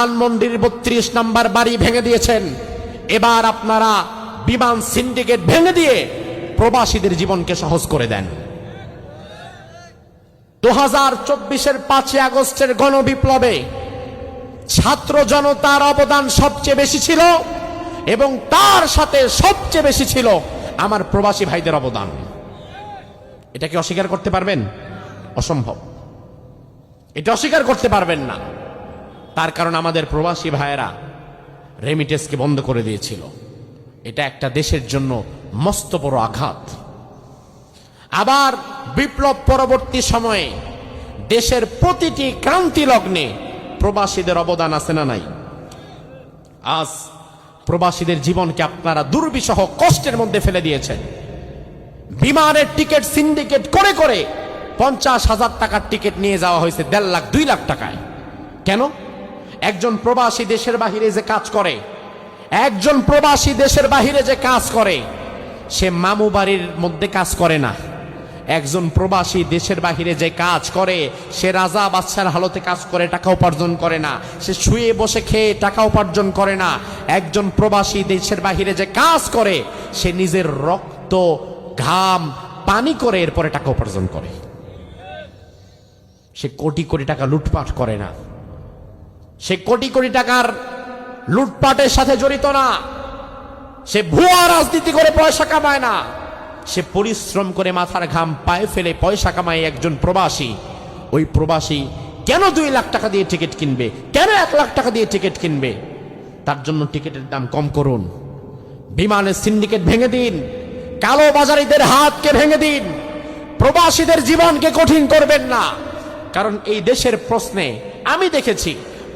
ধানমন্ডির ৩২ নম্বর বাড়ি ভেঙে দিয়েছেন। এবার আপনারা বিমান সিন্ডিকেট ভেঙে দিয়ে প্রবাসীদের জীবনকে সহজ করে দেন। 2024-এর 5 আগস্টের গণবিপ্লবে ছাত্র জনতার অবদান সবচেয়ে বেশি ছিল এবং তার সাথে সবচেয়ে বেশি ছিল আমার প্রবাসী ভাইদের অবদান। এটা কি অস্বীকার করতে পারবেন? অসম্ভব, এটা অস্বীকার করতে পারবেন না। তার কারণ আমাদের প্রবাসী ভাইয়েরা রেমিটেন্সকে বন্ধ করে দিয়েছিল। এটা একটা দেশের জন্য মস্ত বড় আঘাত। আবার বিপ্লব পরবর্তী সময়ে দেশের প্রতিটি ক্রান্তি লগ্নে প্রবাসীদের অবদান আছে না নাই? আজ প্রবাসীদের জীবনকে আপনারা দুর্বিষহ কষ্টের মধ্যে ফেলে দিয়েছেন। বিমানের টিকিট সিন্ডিকেট করে করে 50,000 টাকার টিকিট নিয়ে যাওয়া হয়েছে 1.5 লাখ 2 লাখ টাকায়। কেন? একজন প্রবাসী দেশের বাহিরে যে কাজ করে, একজন প্রবাসী দেশের বাহিরে যে কাজ করে, সে মামু বাড়ির মধ্যে কাজ করে না। একজন প্রবাসী দেশের বাহিরে যে কাজ করে, সে রাজা বাদশার হালতে কাজ করে টাকা উপার্জন করে না। সে শুয়ে বসে খেয়ে টাকা উপার্জন করে না। একজন প্রবাসী দেশের বাহিরে যে কাজ করে, সে নিজের রক্ত ঘাম পানি করে এরপরে টাকা উপার্জন করে। সে কোটি কোটি টাকা লুটপাট করে না, সে কোটি কোটি টাকার লুটপাটের সাথে জড়িত না, সে ভুয়া রাজনীতি করে পয়সা কামায় না। সে পরিশ্রম করে মাথার ঘাম পায়ে ফেলে পয়সা কামায় একজন প্রবাসী। ওই প্রবাসী কেন 2 লাখ টাকা দিয়ে টিকিট কিনবে? কেন 1 লাখ টাকা দিয়ে টিকিট কিনবে? তার জন্য টিকিটের দাম কম করুন, বিমানের সিন্ডিকেট ভেঙে দিন, কালো বাজারিদের হাতকে ভেঙে দিন, প্রবাসীদের জীবনকে কঠিন করবেন না। কারণ এই দেশের প্রশ্নে আমি দেখেছি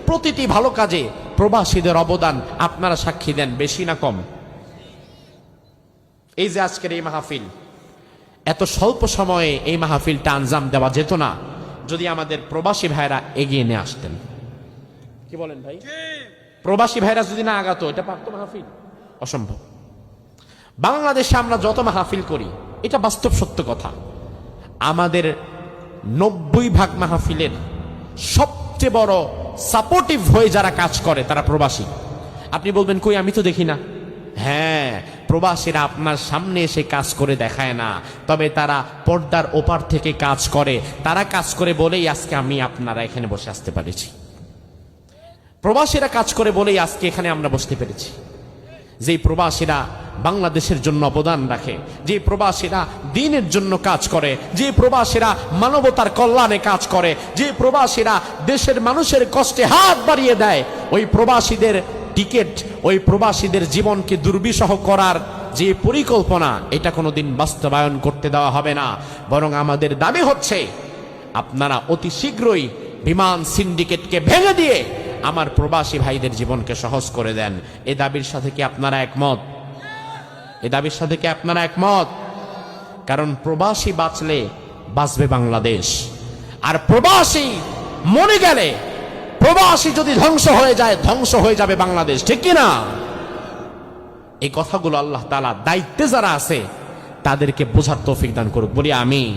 প্রতিটি ভালো কাজে প্রবাসীদের অবদান আপনারা সাক্ষী দেন, বেশি না কম? এই যে আজকের এই মাহফিল, এত স্বল্প সময়ে এই মাহফিলটা আঞ্জাম দেওয়া যেত না যদি আমাদের প্রবাসী ভাইরা এগিয়ে নিয়ে আসতেন। কি বলেন ভাই? প্রবাসী ভাইরা যদি না আগাতো, এটা পারতো মাহফিল? অসম্ভব। বাংলাদেশে আমরা যত মাহফিল করি, এটা বাস্তব সত্য কথা, আমাদের 90% মাহফিলের সবচেয়ে বড় সাপোর্টিভ হয়ে যারা কাজ করে তারা প্রবাসী। আপনি বলবেন কই, আমি তো দেখি না। হ্যাঁ, প্রবাসীরা আপনার সামনে এসে কাজ করে দেখায় না, তবে তারা পর্দার ওপার থেকে কাজ করে। তারা কাজ করে বলেই আজকে আমি আপনারা এখানে বসে আসতে পেরেছি। প্রবাসীরা কাজ করে বলেই আজকে এখানে আমরা বসতে পেরেছি। যেই প্রবাসীরা বাংলাদেশের জন্য অবদান রাখে, যে প্রবাসীরা দ্বীনের জন্য কাজ করে, যে প্রবাসীরা মানবতার কল্যাণে কাজ করে, যে প্রবাসীরা দেশের মানুষের কষ্টে হাত বাড়িয়ে দেয়, ওই প্রবাসীদের টিকিট, ওই প্রবাসীদের জীবনকে দুর্বিষহ করার যে পরিকল্পনা, এটা কোনোদিন বাস্তবায়ন করতে দেওয়া হবে না। বরং আমাদের দাবি হচ্ছে আপনারা অতি শীঘ্রই বিমান সিন্ডিকেটকে ভেঙে দিয়ে আমার প্রবাসী ভাইদের জীবনকে সহজ করে দেন। এই দাবির সাথে কি আপনারা একমত? এই দাবির সাথে কি আপনারা একমত? কারণ প্রবাসী বাঁচলে বাঁচবে বাংলাদেশ, আর প্রবাসী মরে গেলে, প্রবাসী যদি ধ্বংস হয়ে যায়, ধ্বংস হয়ে যাবে বাংলাদেশ। ঠিক কিনা? এই কথাগুলো আল্লাহ তাআলা দায়িত্বে যারা আছে তাদেরকে বোঝার তৌফিক দান করুক, বলি আমিন।